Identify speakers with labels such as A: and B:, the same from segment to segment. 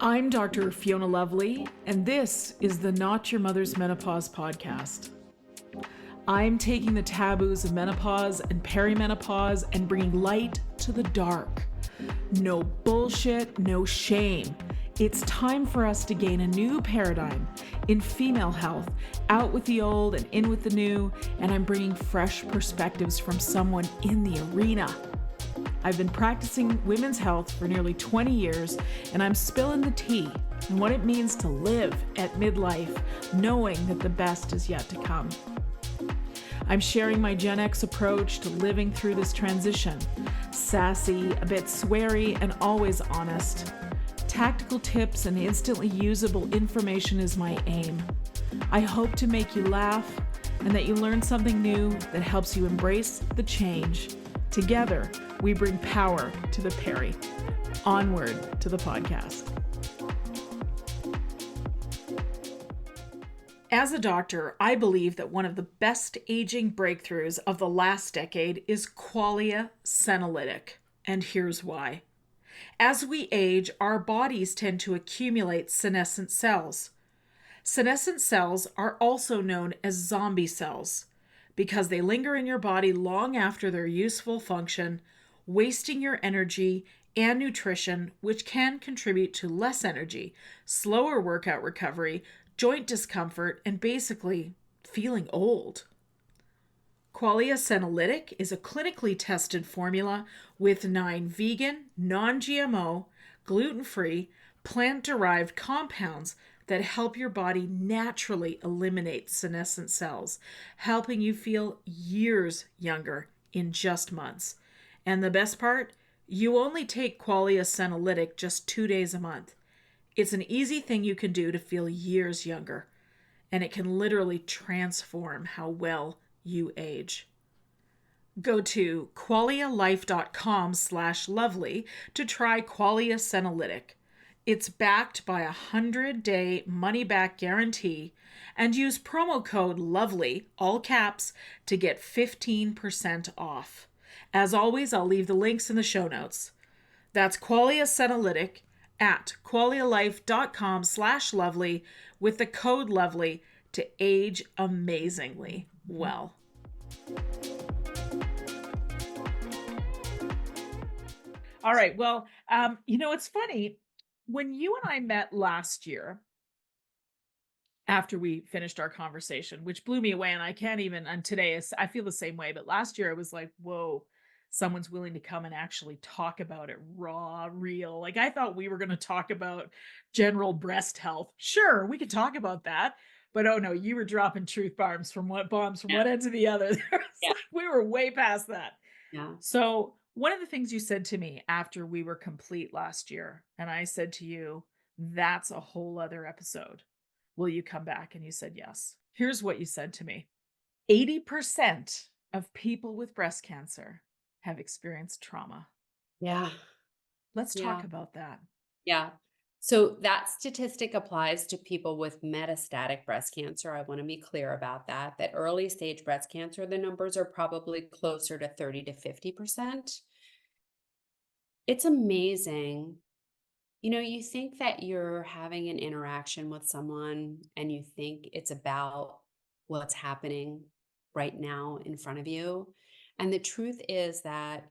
A: I'm Dr. Fiona Lovely, and this is the Not Your Mother's Menopause podcast. I'm taking the taboos of menopause and perimenopause and bringing light to the dark. No bullshit, no shame. It's time for us to gain a new paradigm in female health, out with the old and in with the new, and I'm bringing fresh perspectives from someone in the arena. I've been practicing women's health for nearly 20 years, and I'm spilling the tea on what it means to live at midlife, knowing that the best is yet to come. I'm sharing my Gen X approach to living through this transition. Sassy, a bit sweary, and always honest. Tactical tips and instantly usable information is my aim. I hope to make you laugh and that you learn something new that helps you embrace the change. Together, we bring power to the peri. Onward to the podcast. As a doctor, I believe that one of the best aging breakthroughs of the last decade is qualia senolytic, and here's why. As we age, our bodies tend to accumulate senescent cells. Senescent cells are also known as zombie cells because they linger in your body long after their useful function, wasting your energy and nutrition, which can contribute to less energy, slower workout recovery, joint discomfort, and basically feeling old. Qualia senolytic is a clinically tested formula with 9 vegan, non-GMO, gluten-free, plant-derived compounds that help your body naturally eliminate senescent cells, helping you feel years younger in just months. And the best part, you only take qualia senolytic just 2 days a month. It's an easy thing you can do to feel years younger, and it can literally transform how well you age. Go to qualialife.com/lovely to try qualia senolytic. It's backed by a 100-day money-back guarantee, and use promo code LOVELY, all caps, to get 15% off. As always, I'll leave the links in the show notes. That's qualia senolytic at qualialife.com/lovely with the code LOVELY to age amazingly well. All right. Well, it's funny. When you and I met last year, after we finished our conversation, which blew me away, and I can't even, and today I feel the same way, but last year I was like, whoa, someone's willing to come and actually talk about it raw, real. Like I thought we were going to talk about general breast health. Sure, we could talk about that. But oh no, you were dropping truth bombs from one end to the other.
B: Yeah.
A: We were way past that.
B: Yeah.
A: So one of the things you said to me after we were complete last year, and I said to you, that's a whole other episode. Will you come back? And you said yes. Here's what you said to me. 80% of people with breast cancer have experienced trauma.
B: Yeah.
A: Let's talk
B: Yeah.
A: about that.
B: Yeah. So that statistic applies to people with metastatic breast cancer. I want to be clear about that. That early stage breast cancer, the numbers are probably closer to 30 to 50%. It's amazing. You think that you're having an interaction with someone and you think it's about what's happening right now in front of you. And the truth is that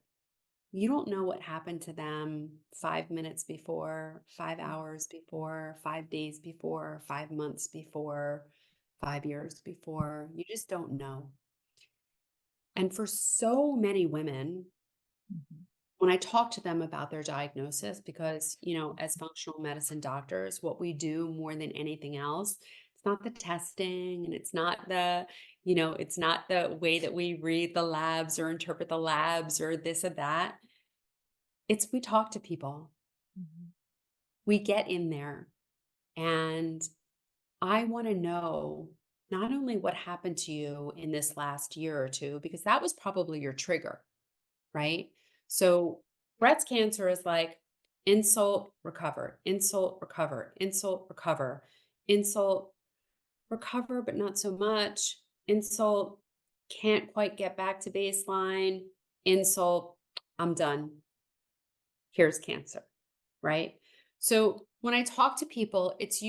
B: you don't know what happened to them 5 minutes before, 5 hours before, 5 days before, 5 months before, 5 years before. You just don't know. And for so many women,
A: Mhm.
B: when I talk to them about their diagnosis, because, as functional medicine doctors, what we do more than anything else, it's not the testing and it's not the way that we read the labs or interpret the labs or this or that. It's we talk to people.
A: Mhm.
B: We get in there. And I want to know not only what happened to you in this last year or two, because that was probably your trigger, right? So breast cancer is like insult, recover, insult, recover, insult, recover, insult, recover, but not so much. Insult, can't quite get back to baseline. Insult, I'm done. Here's cancer, right? So When I talk to people, there's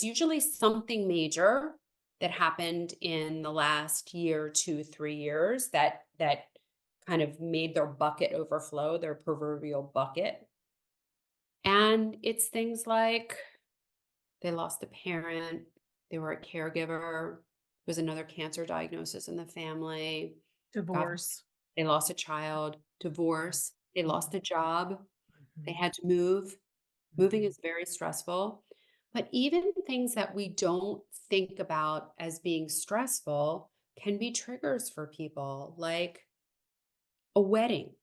B: usually something major that happened in the last year, 2, 3 years that kind of made their bucket overflow, their proverbial bucket. And it's things like they lost a parent, they were a caregiver, was another cancer diagnosis in the family, God forbid,
A: Divorce.
B: they lost a child, divorce, they lost a job, they
A: Mhm.
B: had to move. Moving
A: Mhm.
B: is very stressful. But even things that we don't think about as being stressful can be triggers for people, like a wedding,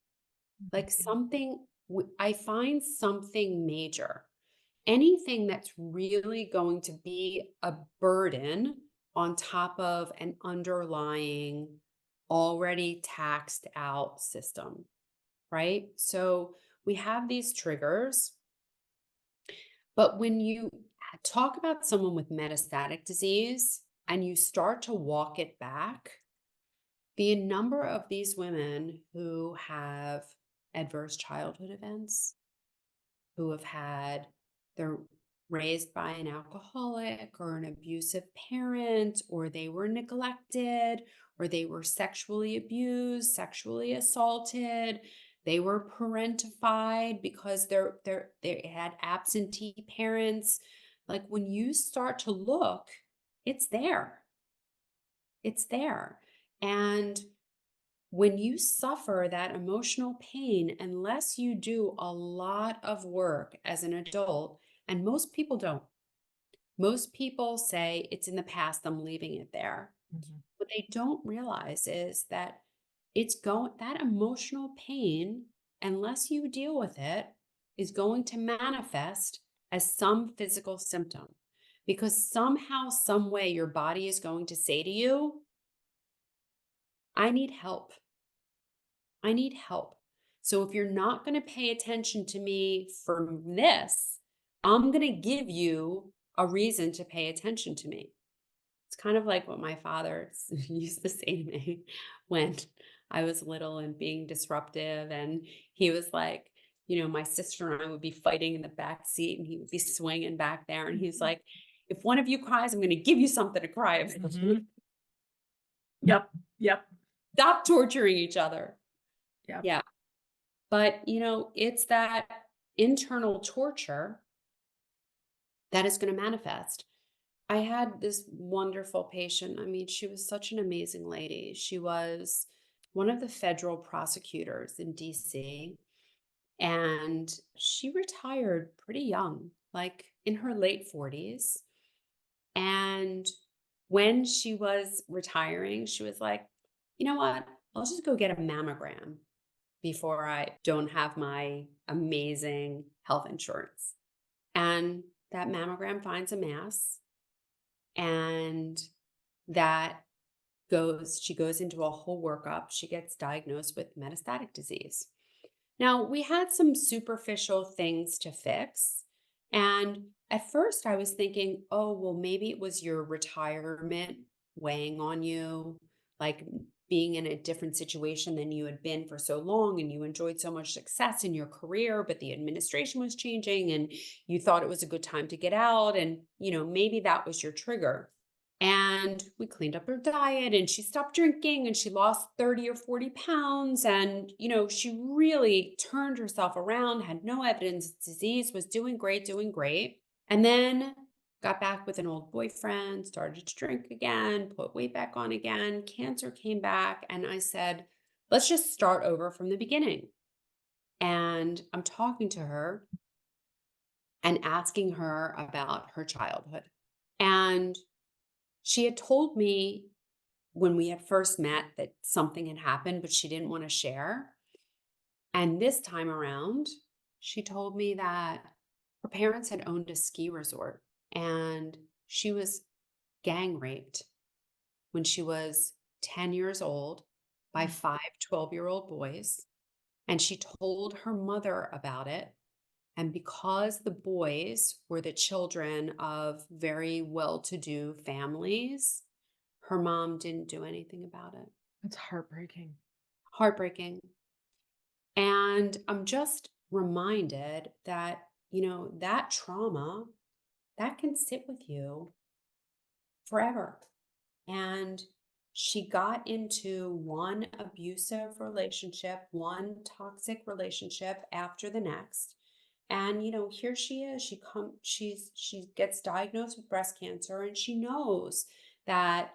B: like
A: Mhm.
B: something, I find something major. Anything that's really going to be a burden on top of an underlying, already taxed out system, right? So we have these triggers. But when you talk about someone with metastatic disease and you start to walk it back, the number of these women who have adverse childhood events, who have had, they're raised by an alcoholic or an abusive parent, or they were neglected, or they were sexually abused, sexually assaulted, they were parentified because they had absentee parents. Like when you start to look, it's there. It's there. And when you suffer that emotional pain, unless you do a lot of work as an adult, and most people don't, most people say it's in the past, I'm leaving it there.
A: Mhm.
B: What they don't realize is that that emotional pain, unless you deal with it, is going to manifest as some physical symptom. Because somehow, some way, your body is going to say to you, I need help. I need help. So if you're not going to pay attention to me for this, I'm going to give you a reason to pay attention to me. It's kind of like what my father used to say to me when I was little and being disruptive. And he was like, my sister and I would be fighting in the back seat and he would be swinging back there. And he's
A: Mhm.
B: like, if one of you cries, I'm going to give you something to cry about.
A: Mhm. Yep. Yep.
B: Stop torturing each other.
A: Yep.
B: Yeah. But, it's that internal torture that is going to manifest. I had this wonderful patient. I mean, she was such an amazing lady. She was one of the federal prosecutors in DC, and she retired pretty young, like in her late 40s. And when she was retiring, she was like, you know what? I'll just go get a mammogram before I don't have my amazing health insurance. And that mammogram finds a mass, and that she goes into a whole workup. She gets diagnosed with metastatic disease. Now, we had some superficial things to fix. And at first, I was thinking, oh, well, maybe it was your retirement weighing on you, like being in a different situation than you had been for so long, and you enjoyed so much success in your career, but the administration was changing and you thought it was a good time to get out. And, maybe that was your trigger. And we cleaned up her diet and she stopped drinking and she lost 30 or 40 pounds. And, she really turned herself around, had no evidence of disease, was doing great, doing great. And then got back with an old boyfriend, started to drink again, put weight back on again. Cancer came back. And I said, let's just start over from the beginning. And I'm talking to her and asking her about her childhood. And she had told me when we had first met that something had happened, but she didn't want to share. And this time around, she told me that her parents had owned a ski resort and she was gang raped when she was 10 years old by
A: Mm.
B: 5 12-year-old boys. And she told her mother about it. And because the boys were the children of very well to do families, her mom didn't do anything about it.
A: It's heartbreaking.
B: Heartbreaking. And I'm just reminded that, that trauma, that can sit with you forever. And she got into one abusive relationship, one toxic relationship after the next. And here she is. She gets diagnosed with breast cancer, and she knows that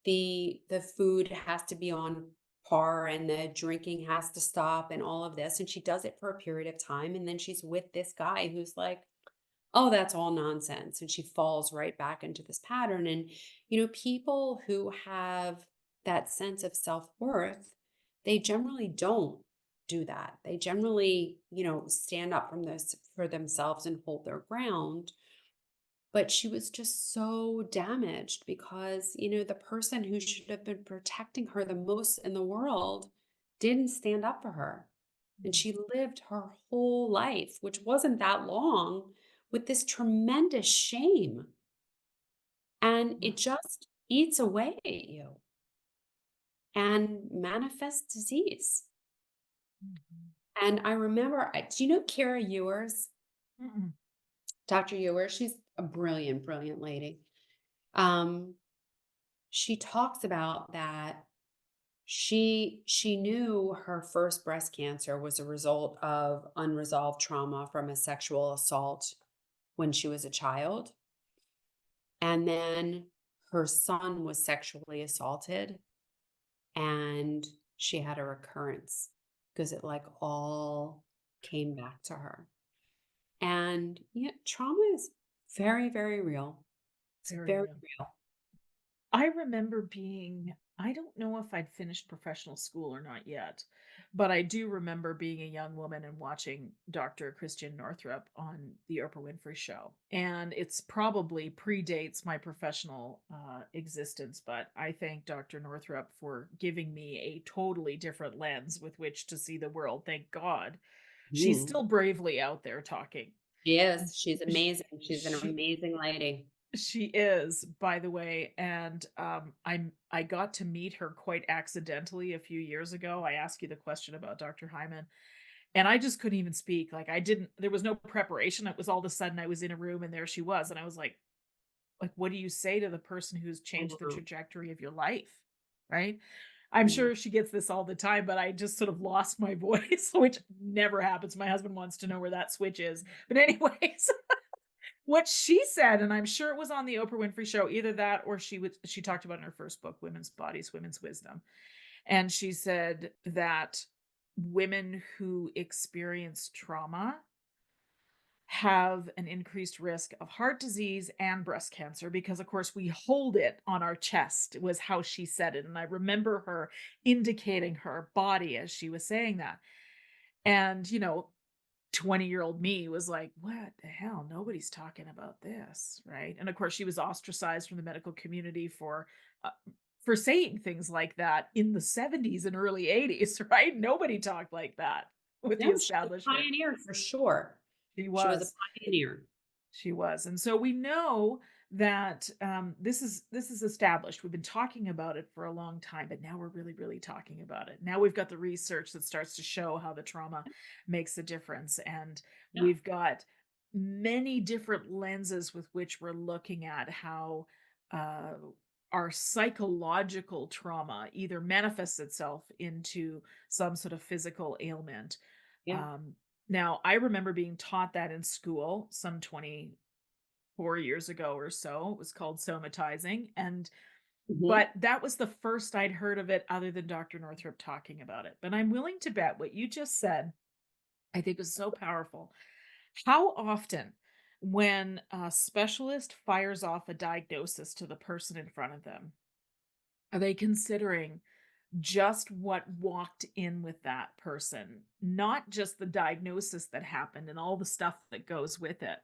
B: the food has to be on par and the drinking has to stop and all of this. And she does it for a period of time. And then she's with this guy who's like, oh, that's all nonsense. And she falls right back into this pattern. And, people who have that sense of self worth, they generally don't do that. They generally, stand up from this for themselves and hold their ground. But she was just so damaged because, the person who should have been protecting her the most in the world didn't stand up for her. And she lived her whole life, which wasn't that long, with this tremendous shame. And it just eats away at you and manifests disease.
A: Mhm.
B: And I remember, do you know Kara Ewers?
A: Mm-mm.
B: Dr. Ewers, she's a brilliant, brilliant lady. Um, she talks about that she knew her first breast cancer was a result of unresolved trauma from a sexual assault when she was a child, and then her son was sexually assaulted, and she had a recurrence because it like all came back to her. And yeah, trauma is very, very real. It's
A: Very
B: very
A: real.
B: real.
A: I remember I don't know if I'd finished professional school or not yet, but I do remember being a young woman and watching Dr. Christian Northrup on the Oprah Winfrey Show. And it's probably predates my professional existence, but I thank Dr. Northrup for giving me a totally different lens with which to see the world. Thank God. She's
B: Mhm.
A: still bravely out there talking.
B: She is. She's
A: Sh-
B: amazing. She's an
A: She,
B: amazing lady.
A: She is, by the way, and I got to meet her quite accidentally a few years ago. I asked you the question about Dr. Hyman, and I just couldn't even speak. Like I didn't. There was no preparation. It was all of a sudden I was in a room and there she was, and I was like, what do you say to the person who's
B: I
A: changed the
B: know.
A: trajectory of your life, right? I'm
B: Yeah.
A: sure she gets this all the time, but I just sort of lost my voice, which never happens. My husband wants to know where that switch is, but anyways. What she said, and I'm sure it was on the Oprah Winfrey Show, either that or she talked about in her first book, Women's Bodies, Women's Wisdom. And she said that women who experience trauma have an increased risk of heart disease and breast cancer because of course we hold it on our chest was how she said it, and I remember her indicating her body as she was saying that. And 20-year-old me was like, what the hell? Nobody's talking about this, right? And of course, she was ostracized from the medical community uh, for saying things like that in the 70s and early 80s, right? Nobody talked like that with the
B: No, she's a
A: establishment.
B: pioneer for sure.
A: She
B: She was a
A: was.
B: pioneer.
A: She was. And so we know that this is established. We've been talking about it for a long time, but now we're really, really talking about it. Now we've got the research that starts to show how the trauma makes a difference. And
B: Yeah,
A: we've got many different lenses with which we're looking at how uh, our psychological trauma either manifests itself into some sort of physical ailment.
B: yeah.
A: Um, Now, I remember being taught that in school some 24 years ago or so. It was called somatizing. And
B: Mhm.
A: but that was the first I'd heard of it other than Dr. Northrup talking about it. But I'm willing to bet what you just said, I think is so powerful. How often when a specialist fires off a diagnosis to the person in front of them, are they considering just what walked in with that person, not just the diagnosis that happened and all the stuff that goes with it?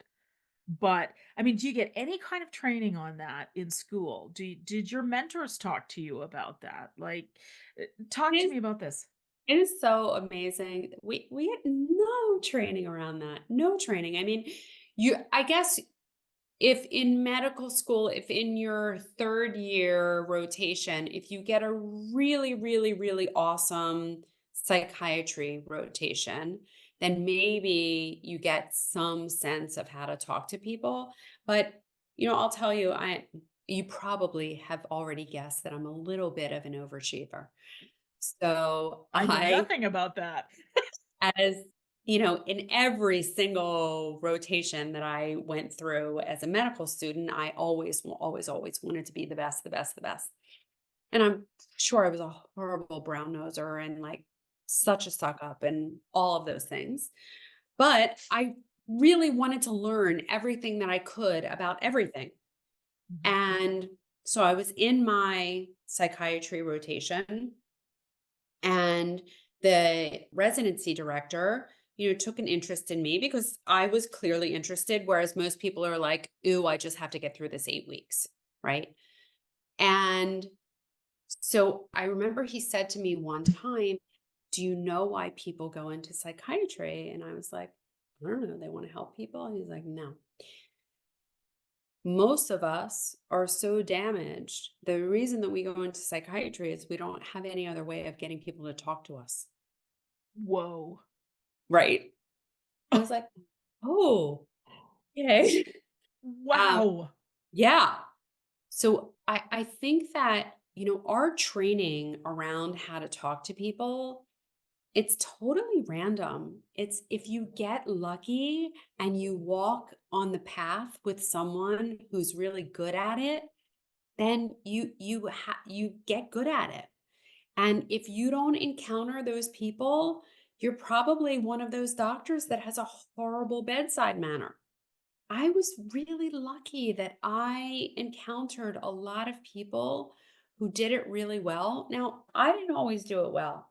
A: But, I mean, do you get any kind of training on that in school? Did your mentors talk to you about that? Like, talk
B: It
A: to
B: is
A: me about this.
B: it is so amazing. We had no training around that. No training. I mean, I guess if in medical school, if in your 3rd year rotation, if you get a really, really, really awesome psychiatry rotation, then maybe you get some sense of how to talk to people. But, I'll tell you, you probably have already guessed that I'm a little bit of an overachiever. So
A: I knew
B: I,
A: nothing about that.
B: as in every single rotation that I went through as a medical student, I always, always, always wanted to be the best, the best, the best. And I'm sure I was a horrible brown noser and like such a suck up and all of those things. But I really wanted to learn everything that I could about everything.
A: Mhm.
B: And so I was in my psychiatry rotation, and the residency director, took an interest in me because I was clearly interested, whereas most people are like, ooh, I just have to get through this 8 weeks. Right. And so I remember he said to me one time, do you know why people go into psychiatry? And I was like, I don't know. They want to help people. And he's like, no. Most of us are so damaged. The reason that we go into psychiatry is we don't have any other way of getting people to talk to us.
A: Whoa.
B: Right. I was like, oh, okay. um,
A: Wow.
B: yeah. So I think that, our training around how to talk to people, it's totally random. It's if you get lucky and you walk on the path with someone who's really good at it, then you get good at it. And if you don't encounter those people, you're probably one of those doctors that has a horrible bedside manner. I was really lucky that I encountered a lot of people who did it really well. Now, I didn't always do it well.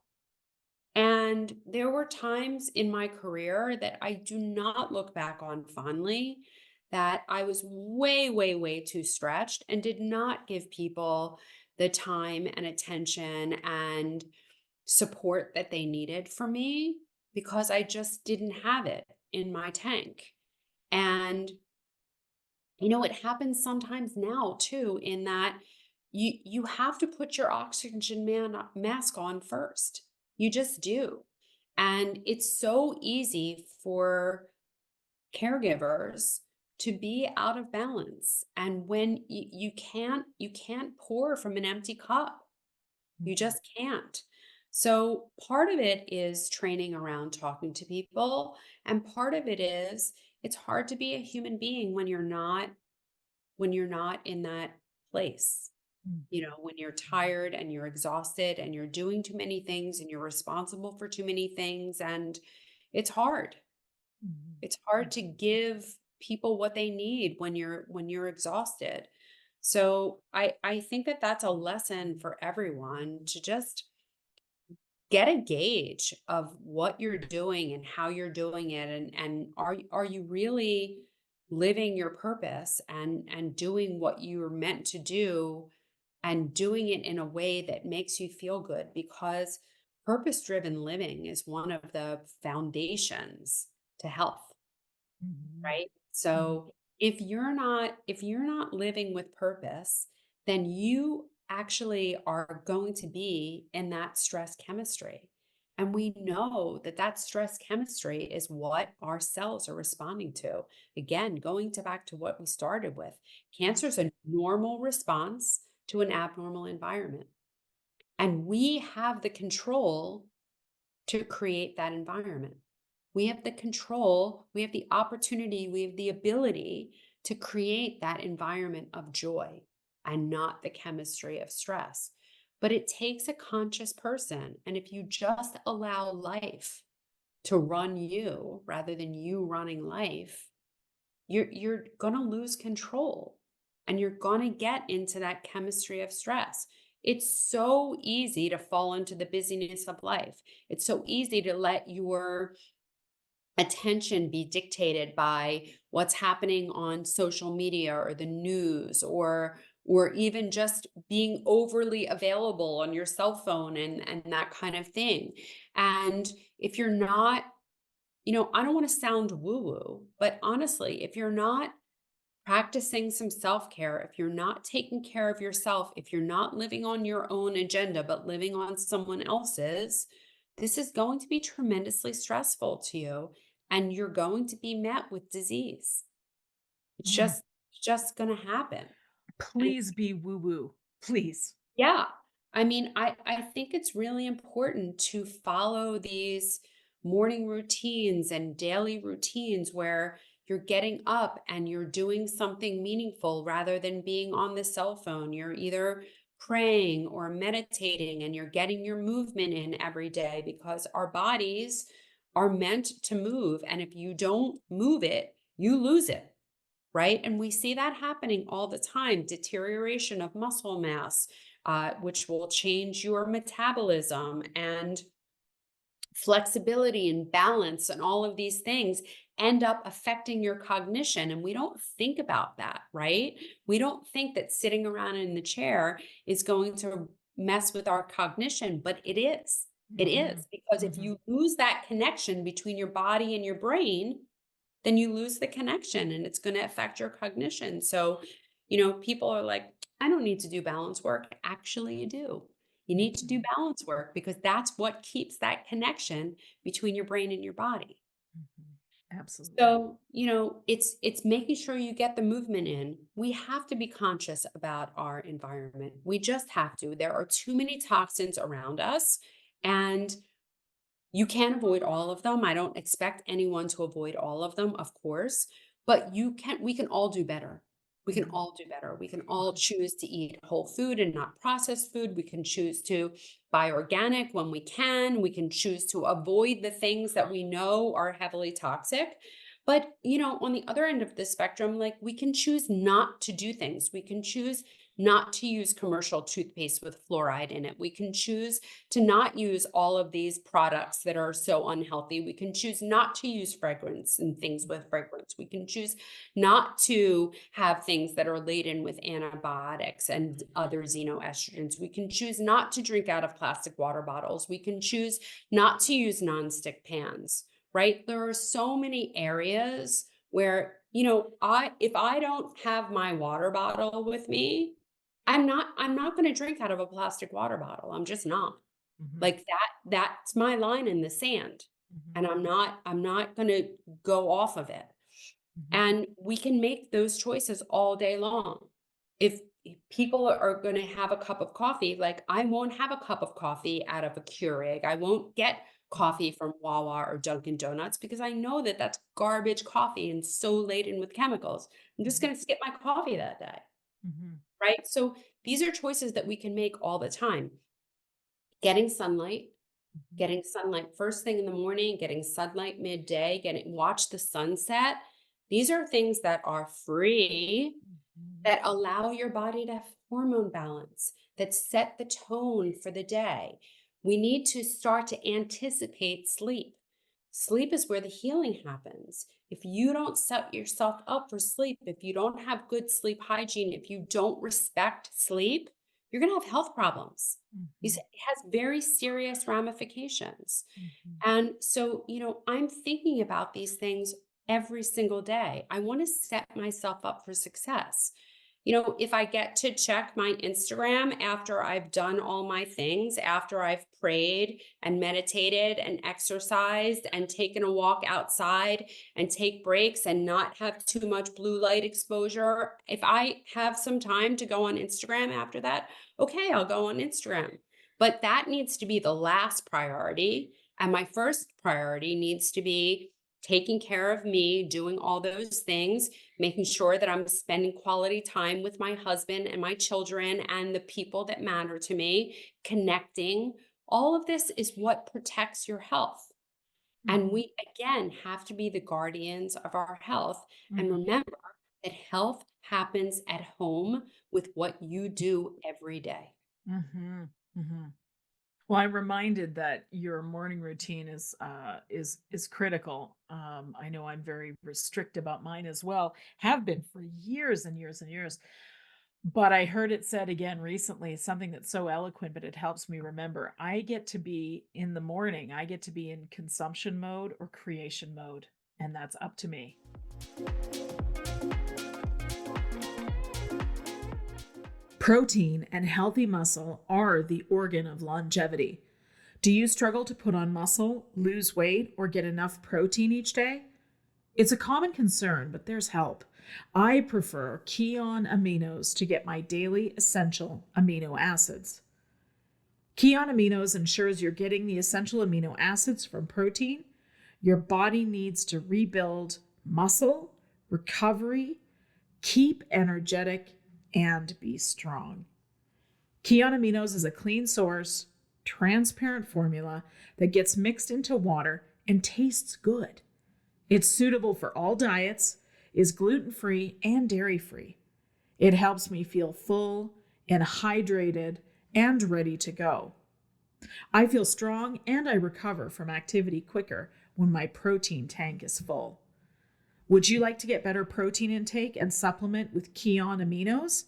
B: And there were times in my career that I do not look back on fondly, that I was way, way, way too stretched and did not give people the time and attention and support that they needed from me because I just didn't have it in my tank. And it happens sometimes now too, in that you have to put your oxygen mask on first. You just do. And it's so easy for caregivers to be out of balance. And when you can't pour from an empty cup. You
A: Mhm.
B: just can't. So part of it is training around talking to people. And part of it is it's hard to be a human being when you're not in that place.
A: Mhm.
B: When you're tired and you're exhausted and you're doing too many things and you're responsible for too many things. And it's hard.
A: Mhm.
B: It's hard to give people what they need when you're exhausted. So I think that that's a lesson for everyone to just get a gauge of what you're doing and how you're doing it, and are you really living your purpose and doing what you're meant to do and doing it in a way that makes you feel good, because purpose driven living is one of the foundations to health.
A: Mhm.
B: Right?
A: Mhm.
B: So if you're not living with purpose, then you actually are going to be in that stress chemistry. And we know that that stress chemistry is what our cells are responding to. Again, going to back to what we started with, cancer is a normal response to an abnormal environment. And we have the control to create that environment. We have the control, we have the opportunity, we have the ability to create that environment of joy and not the chemistry of stress. But it takes a conscious person. And if you just allow life to run you rather than you running life, you're going to lose control and you're going to get into that chemistry of stress. It's so easy to fall into the busyness of life. It's so easy to let your attention be dictated by what's happening on social media or the news, or even just being overly available on your cell phone and that kind of thing. And if you're not, I don't want to sound woo woo, but honestly, if you're not practicing some self-care, if you're not taking care of yourself, if you're not living on your own agenda but living on someone else's, this is going to be tremendously stressful to you, and you're going to be met with disease. It's
A: Mm.
B: just going to happen. And
A: Please be woo woo. Please.
B: yeah. I mean, I think it's really important to follow these morning routines and daily routines where you're getting up and you're doing something meaningful rather than being on the cell phone. You're either praying or meditating and you're getting your movement in every day because our bodies are meant to move. And if you don't move it, you lose it. Right. And we see that happening all the time, deterioration of muscle mass, which will change your metabolism and flexibility and balance, and all of these things end up affecting your cognition. And we don't think about that, right? We don't think that sitting around in the chair is going to mess with our cognition, but it is. It
A: Hmm.
B: is, because if
A: Hmm.
B: you lose that connection between your body and your brain, then you lose the connection and it's going to affect your cognition. So, people are like, I don't need to do balance work. Actually, you do. You need to do
A: Hmm.
B: balance work because that's what keeps that connection between your brain and your body.
A: Hmm. Absolutely.
B: So, it's making sure you get the movement in. We have to be conscious about our environment. We just have to. There are too many toxins around us, and you can avoid all of them. I don't expect anyone to avoid all of them, of course, but we can all do better. We can
A: Hmm.
B: all do better. We can all choose to eat whole food and not processed food. We can choose to buy organic when we can. We can choose to avoid the things that we know are heavily toxic. But, on the other end of the spectrum, like, we can choose not to do things. We can choose not to use commercial toothpaste with fluoride in it. We can choose to not use all of these products that are so unhealthy. We can choose not to use fragrance and things with fragrance. We can choose not to have things that are laden with antibiotics and other xenoestrogens. We can choose not to drink out of plastic water bottles. We can choose not to use nonstick pans, right? There are so many areas where, if I don't have my water bottle with me, I'm not going to drink out of a plastic water bottle. I'm just not.
A: Hmm.
B: Like, that's my line in the sand,
A: Hmm.
B: and I'm not gonna go off of it.
A: Hmm.
B: And we can make those choices all day long. If people are gonna have a cup of coffee, like, I won't have a cup of coffee out of a Keurig. I won't get coffee from Wawa or Dunkin' Donuts because I know that that's garbage coffee and so laden with chemicals. I'm just gonna skip my coffee that day,
A: Hmm.
B: right? So these are choices that we can make all the time. Getting sunlight, getting sunlight first thing in the morning, getting sunlight midday, watch the sunset. These are things that are free,
A: Hmm.
B: that allow your body to have hormone balance, that set the tone for the day. We need to start to anticipate sleep. Sleep is where the healing happens. If you don't set yourself up for sleep, if you don't have good sleep hygiene, if you don't respect sleep, you're going to have health problems. It
A: Hmm.
B: has very serious ramifications.
A: Hmm.
B: And so, I'm thinking about these things every single day. I want to set myself up for success. If I get to check my Instagram after I've done all my things, after I've prayed and meditated and exercised and taken a walk outside and take breaks and not have too much blue light exposure, if I have some time to go on Instagram after that, okay, I'll go on Instagram. But that needs to be the last priority. And my first priority needs to be taking care of me, doing all those things, making sure that I'm spending quality time with my husband and my children and the people that matter to me, connecting. All of this is what protects your health. And
A: Hmm.
B: we, again, have to be the guardians of our health. And
A: Hmm.
B: remember that health happens at home with what you do every day.
A: Hmm. Hmm. Well, I'm reminded that your morning routine is critical. I know I'm very restrict about mine as well. Have been for years and years and years. But I heard it said again recently, something that's so eloquent, but it helps me remember. I get to be in the morning. I get to be in consumption mode or creation mode, and that's up to me. Protein and healthy muscle are the organ of longevity. Do you struggle to put on muscle, lose weight, or get enough protein each day? It's a common concern, but there's help. I prefer Keon Aminos to get my daily essential amino acids. Keon Aminos ensures you're getting the essential amino acids from protein your body needs to rebuild muscle, recovery, keep energetic, and be strong. Keon Aminos is a clean source, transparent formula that gets mixed into water and tastes good. It's suitable for all diets, is gluten-free and dairy-free. It helps me feel full and hydrated and ready to go. I feel strong and I recover from activity quicker when my protein tank is full. Would you like to get better protein intake and supplement with Keon Aminos?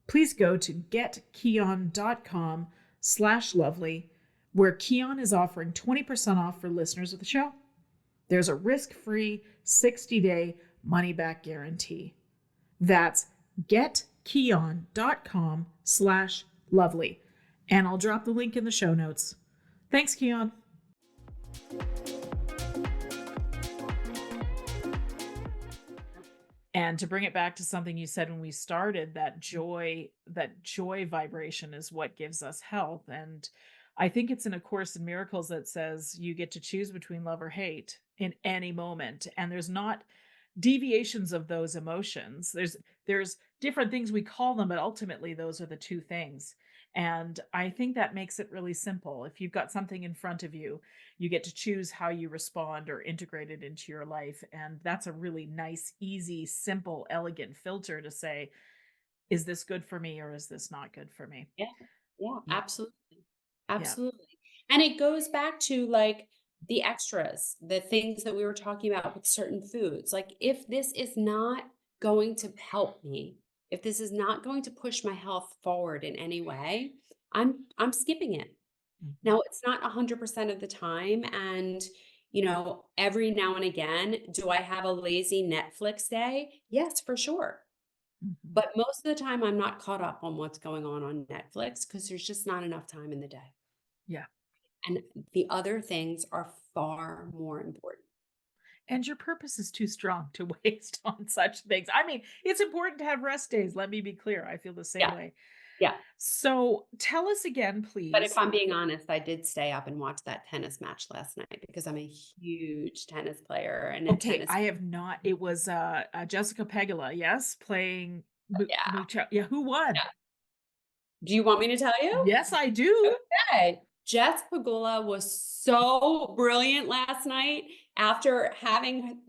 A: Please go to getkeon.com/lovely, where Keon is offering 20% off for listeners of the show. There's a risk-free 60-day money-back guarantee. That's getkeon.com/lovely. And I'll drop the link in the show notes. Thanks, Keon. And to bring it back to something you said when we started, that joy vibration is what gives us health. And I think it's in A Course in Miracles that says you get to choose between love or hate in any moment. And there's not deviations of those emotions. There's different things we call them, but ultimately those are the two things. And I think that makes it really simple. If you've got something in front of you, you get to choose how you respond or integrate it into your life. And that's a really nice, easy, simple, elegant filter to say, is this good for me or is this not good for me?
B: Yeah. Yeah,
A: Yeah.
B: absolutely.
A: Yeah.
B: Absolutely. And it goes back to like the extras, the things that we were talking about with certain foods. Like if this is not going to help me, if this is not going to push my health forward in any way, I'm skipping it.
A: Mhm.
B: Now, it's not 100% of the time, and, every now and again, do I have a lazy Netflix day? Yes, for sure.
A: Mhm.
B: But most of the time, I'm not caught up on what's going on Netflix because there's just not enough time in the day.
A: Yeah.
B: And the other things are far more important.
A: And your purpose is too strong to waste on such things. I mean, it's important to have rest days. Let me be clear. I feel the same
B: Yeah,
A: way.
B: yeah.
A: So tell us again,
B: But if
A: please.
B: I'm being honest, I did stay up and watch that tennis match last night because I'm a huge tennis player and a
A: Okay,
B: tennis.
A: I have not. It was Jessica Pegula, yes, playing
B: Yeah,
A: Yeah, who won?
B: yeah. Do you want me to tell you?
A: Yes, I do.
B: Okay. Jess Pagula was so brilliant last night after having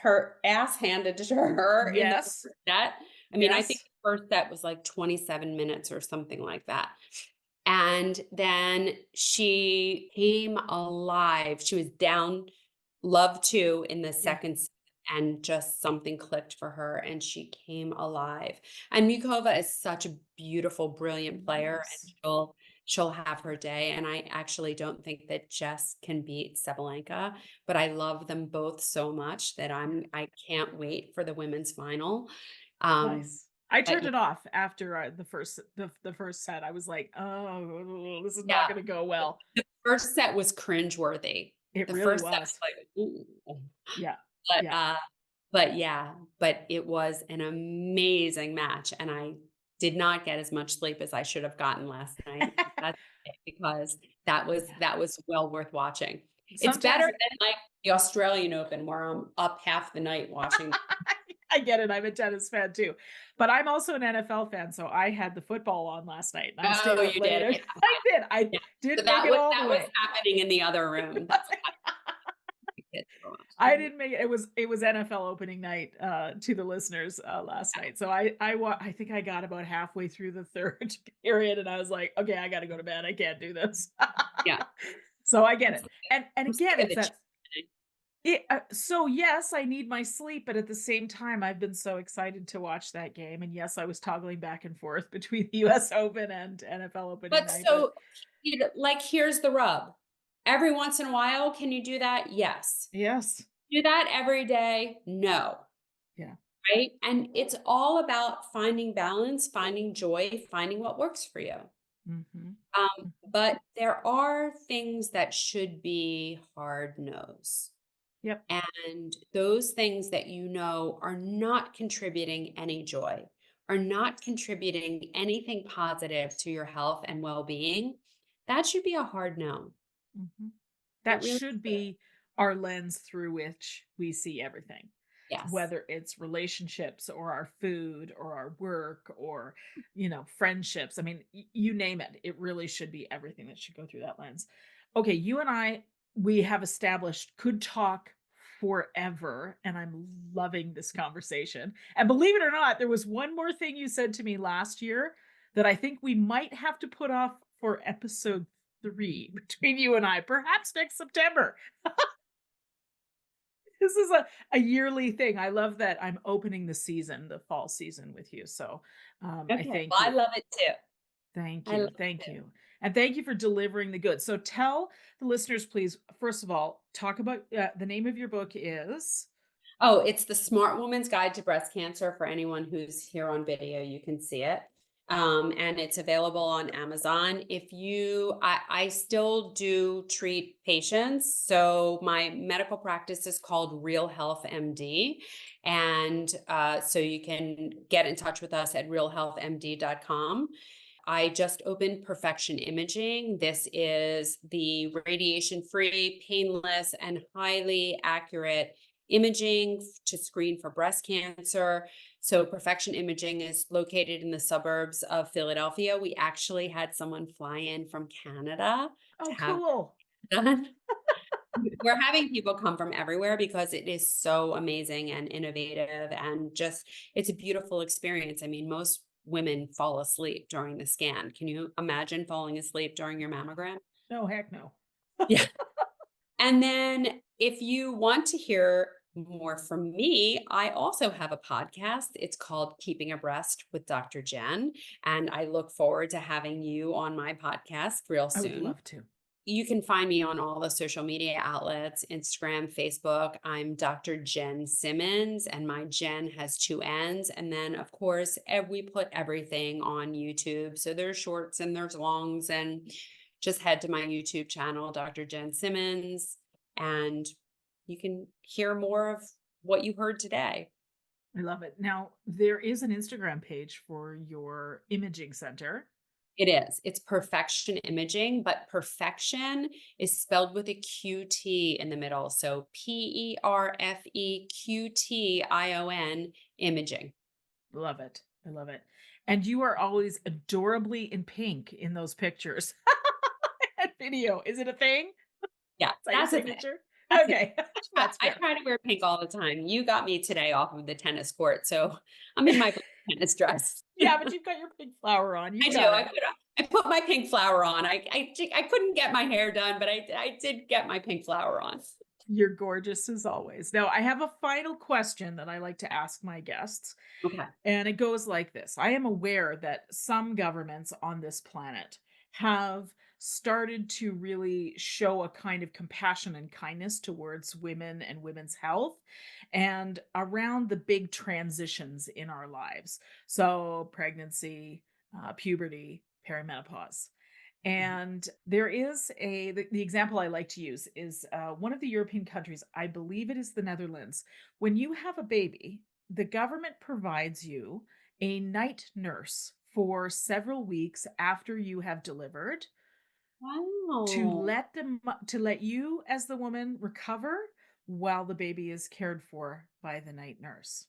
B: her ass handed to her in the
A: Yes.
B: first set. I mean, I think
A: Yes.
B: the first set was like 27 minutes or something like that. And then she came alive. She was down love 2 in the
A: Yeah.
B: second set, and just something clicked for her and she came alive. And Mukova is such a beautiful, brilliant player, and
A: Yes.
B: she'll have her day. And I actually don't think that Jess can beat Sabalenka, but I love them both so much that
A: Yeah.
B: I can't wait for the women's final. Um,
A: Nice. I
B: but
A: turned it off after the first set. I was like, "Oh, this is not
B: yeah,
A: gonna go well."
B: the first set was cringeworthy.
A: It
B: The
A: really
B: first set
A: was.
B: was like, ooh.
A: Yeah.
B: But,
A: Yeah.
B: uh but yeah, but it was an amazing match, and I did not get as much sleep as I should have gotten last night. That's okay, because
A: Yeah.
B: that was well worth watching. It's better
A: Sometimes
B: than, like, the Australian Open where I'm up half the night watching.
A: I get it. I'm a tennis fan too. But I'm also an NFL fan, so I had the football on last night and I stayed
B: Oh,
A: up
B: you did?
A: late.
B: Yeah,
A: I did. I
B: yeah. So
A: didn't make it all the
B: that was
A: way.
B: happening in the other room. That's what my kids were
A: I
B: watching.
A: didn't make it. It was NFL opening night to the listeners last night. So I think I got about halfway through the third period and I was like, okay, I got to go to bed. I can't do this.
B: Yeah.
A: So I get
B: I'm
A: it.
B: sick
A: And
B: I'm sick
A: again,
B: of
A: it's
B: the
A: that
B: cheating.
A: so yes, I need my sleep, but at the same time, I've been so excited to watch that game. And yes, I was toggling back and forth between the US Open and NFL opening
B: But
A: night, but
B: so, like, here's the rub. Every once in a while, can you do that? Yes.
A: yes.
B: Do that every day? No.
A: Yeah.
B: Right? And it's all about finding balance, finding joy, finding what works for you.
A: Mhm.
B: But there are things that should be hard no's.
A: Yep.
B: And those things that are not contributing any joy, are not contributing anything positive to your health and well-being, that should be a hard no.
A: Mhm.
B: It
A: That
B: really
A: should
B: should.
A: be our lens through which we see everything,
B: Yes.
A: whether it's relationships or our food or our work or, friendships. I mean, you name it. It really should be everything that should go through that lens. Okay, you and I, we have established could talk forever, and I'm loving this conversation. And believe it or not, there was one more thing you said to me last year that I think we might have to put off for episode 3 between you and I, perhaps next September. This is a yearly thing. I love that I'm opening the season, the fall season with you. So, I
B: Okay.
A: thank
B: Well, I
A: you.
B: love it too.
A: Thank
B: I love
A: you.
B: it
A: Thank
B: too.
A: you. And thank you for delivering the goods. So tell the listeners, please, first of all, talk about the name of your book is.
B: Oh, it's the Smart Woman's Guide to Breast Cancer. For anyone who's here on video, you can see it. And it's available on Amazon. I still do treat patients. So my medical practice is called Real Health MD. And so you can get in touch with us at realhealthmd.com. I just opened Perfection Imaging. This is the radiation free, painless, and highly accurate imaging to screen for breast cancer. So, Perfection Imaging is located in the suburbs of Philadelphia. We actually had someone fly in from Canada to
A: Oh,
B: have
A: cool.
B: it done. We're having people come from everywhere because it is so amazing and innovative and just it's a beautiful experience. I mean, most women fall asleep during the scan. Can you imagine falling asleep during your mammogram?
A: No, heck no.
B: Yeah. And then if you want to hear more from me, I also have a podcast. It's called Keeping Abreast with Dr. Jenn, and I look forward to having you on my podcast real
A: I would
B: soon.
A: love to.
B: You can find me on all the social media outlets, Instagram, Facebook. I'm Dr. Jenn Simmons, and my Jen has two N's. And then, of course, we put everything on YouTube. So there's shorts and there's longs, and just head to my YouTube channel, Dr. Jenn Simmons, and you can hear more of what you heard today.
A: I love it. Now, there is an Instagram page for your imaging center.
B: It is. It's Perfection Imaging, but perfection is spelled with a QT in the middle. So PERFEQTION imaging.
A: Love it. I love it. And you are always adorably in pink in those pictures. That video. Is it a thing?
B: Yeah,
A: Is that your
B: that's a thing.
A: signature?
B: That's a thing.
A: Okay.
B: I,
A: That's
B: I
A: fair.
B: try to wear pink all the time. You got me today off of the tennis court, so I'm in my tennis dress.
A: Yeah, but you've got your pink flower on.
B: I
A: You
B: do.
A: got it.
B: I put my pink flower on. I couldn't get my hair done, but I did get my pink flower on.
A: You're gorgeous as always. Now, I have a final question that I like to ask my guests,
B: Okay.
A: and it goes like this. I am aware that some governments on this planet have started to really show a kind of compassion and kindness towards women and women's health and around the big transitions in our lives. So, pregnancy, puberty, perimenopause.
B: Mhm.
A: And there is the example I like to use is one of the European countries, I believe it is the Netherlands. When you have a baby, the government provides you a night nurse for several weeks after you have delivered
B: Wow.
A: to let you as the woman recover while the baby is cared for by the night nurse.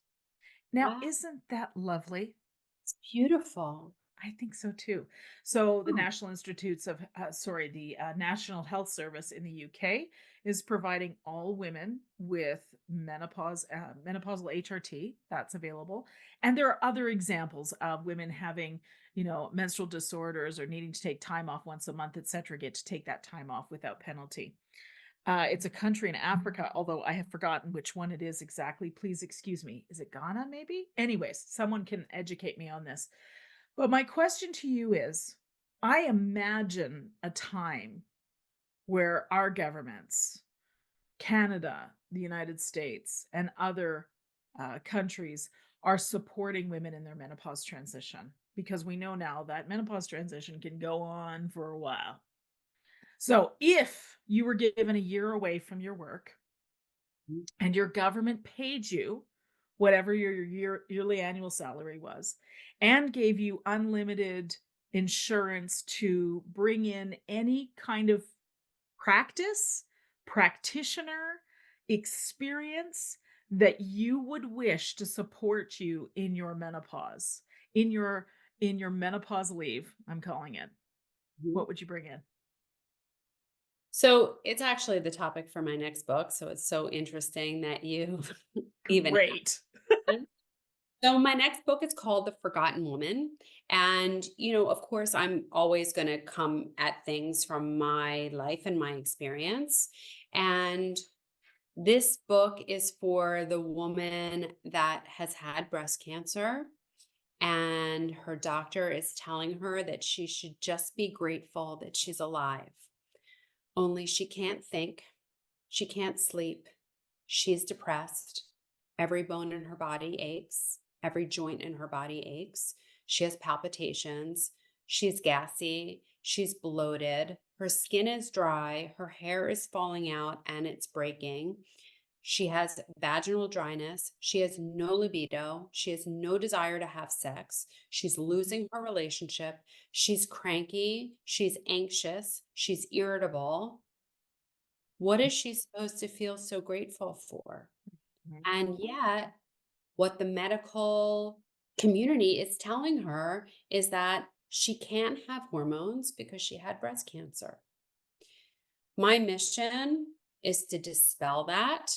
A: Now,
B: Wow.
A: isn't that lovely?
B: It's beautiful.
A: I think so too. So the
B: Oh,
A: National Health Service in the UK is providing all women with menopausal HRT that's available. And there are other examples of women having, menstrual disorders or needing to take time off once a month, etc., get to take that time off without penalty. It's a country in Africa, although I have forgotten which one it is exactly. Please excuse me. Is it Ghana, maybe? Anyways, someone can educate me on this. But my question to you is I imagine a time where our governments, Canada, the United States, and other countries are supporting women in their menopause transition because we know now that menopause transition can go on for a while. So if you were given a year away from your work
B: Mhm.
A: and your government paid you whatever your yearly annual salary was and gave you unlimited insurance to bring in any kind of practice, practitioner, experience that you would wish to support you in your menopause, in your menopause leave, I'm calling it.
B: Mhm.
A: What would you bring in?
B: So it's actually the topic for my next book. So it's so interesting that you even
A: Great.
B: asked. So my next book is called The Forgotten Woman. And, of course, I'm always going to come at things from my life and my experience. And this book is for the woman that has had breast cancer. And her doctor is telling her that she should just be grateful that she's alive. Only she can't think, she can't sleep, she's depressed. Every bone in her body aches, every joint in her body aches. She has palpitations, she's gassy, she's bloated, her skin is dry, her hair is falling out and it's breaking. She has vaginal dryness. She has no libido. She has no desire to have sex. She's losing her relationship. She's cranky. She's anxious. She's irritable. What is she supposed to feel so grateful for?
A: Mhm.
B: And yet, what the medical community is telling her is that she can't have hormones because she had breast cancer. My mission is to dispel that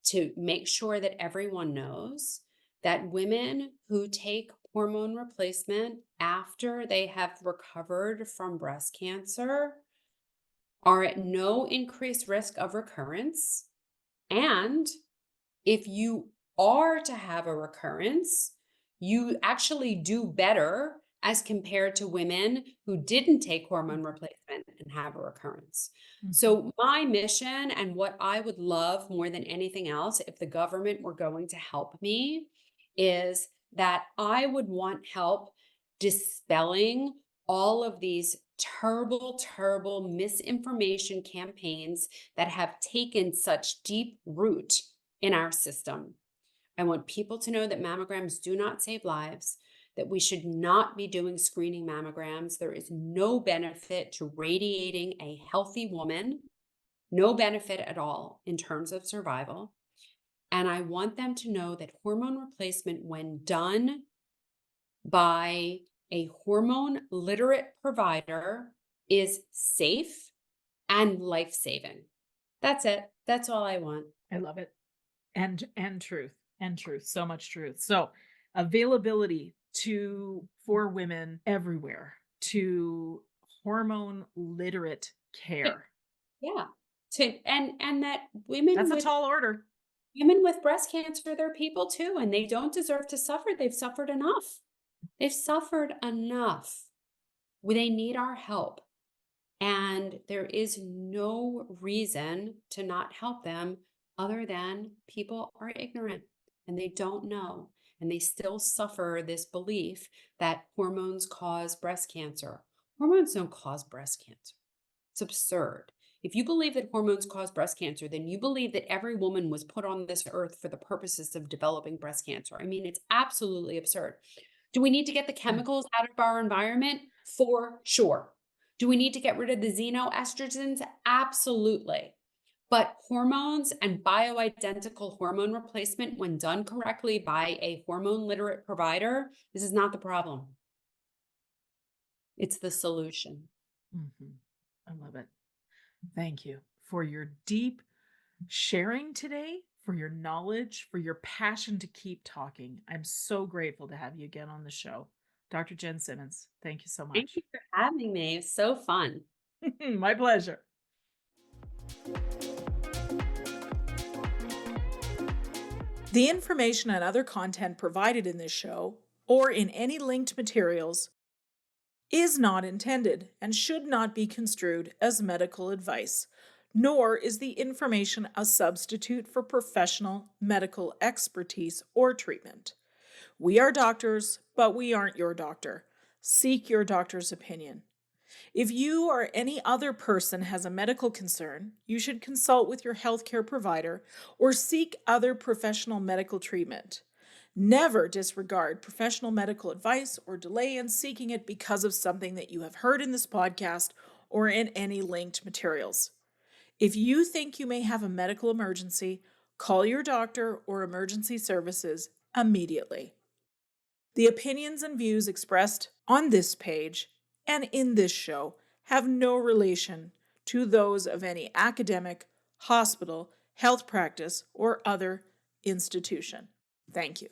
B: to make sure that everyone knows that women who take hormone replacement after they have recovered from breast cancer are at no increased risk of recurrence. And if you are to have a recurrence, you actually do better as compared to women who didn't take hormone replacement and have a recurrence.
A: Mhm.
B: So, my mission and what I would love more than anything else, if the government were going to help me, is that I would want help dispelling all of these terrible, terrible misinformation campaigns that have taken such deep root in our system. I want people to know that mammograms do not save lives, that we should not be doing screening mammograms. There is no benefit to radiating a healthy woman, no benefit at all in terms of survival. And I want them to know that hormone replacement, when done by a hormone literate provider, is safe and life saving. That's it. That's all I want.
A: I love it. And truth. And truth. So much truth. So availability to for women everywhere to hormone literate
B: Yeah.
A: care.
B: Yeah. And that
A: That's a tall order.
B: women with breast cancer, they're people too, and they don't deserve to suffer. They've suffered enough. They've suffered enough. They need our help. And there is no reason to not help them other than people are ignorant and they don't know. And they still suffer this belief that hormones cause breast cancer. Hormones don't cause breast cancer. It's absurd. If you believe that hormones cause breast cancer, then you believe that every woman was put on this earth for the purposes of developing breast cancer. I mean, it's absolutely absurd. Do we need to get the
A: Mm.
B: chemicals out of our environment? For sure. Do we need to get rid of the xenoestrogens? Absolutely. But hormones and bioidentical hormone replacement, when done correctly by a hormone literate provider, this is not the problem. It's the solution.
A: Mhm. I love it. Thank you for your deep sharing today, for your knowledge, for your passion to keep talking. I'm so grateful to have you again on the show. Dr. Jenn Simmons, thank you so
B: Thank you
A: much.
B: for having me. It's so fun.
A: My pleasure. The information and other content provided in this show, or in any linked materials, is not intended and should not be construed as medical advice, nor is the information a substitute for professional medical expertise or treatment. We are doctors, but we aren't your doctor. Seek your doctor's opinion. If you or any other person has a medical concern, you should consult with your healthcare provider or seek other professional medical treatment. Never disregard professional medical advice or delay in seeking it because of something that you have heard in this podcast or in any linked materials. If you think you may have a medical emergency, call your doctor or emergency services immediately. The opinions and views expressed on this page and in this show have no relation to those of any academic, hospital, health practice, or other institution. Thank you.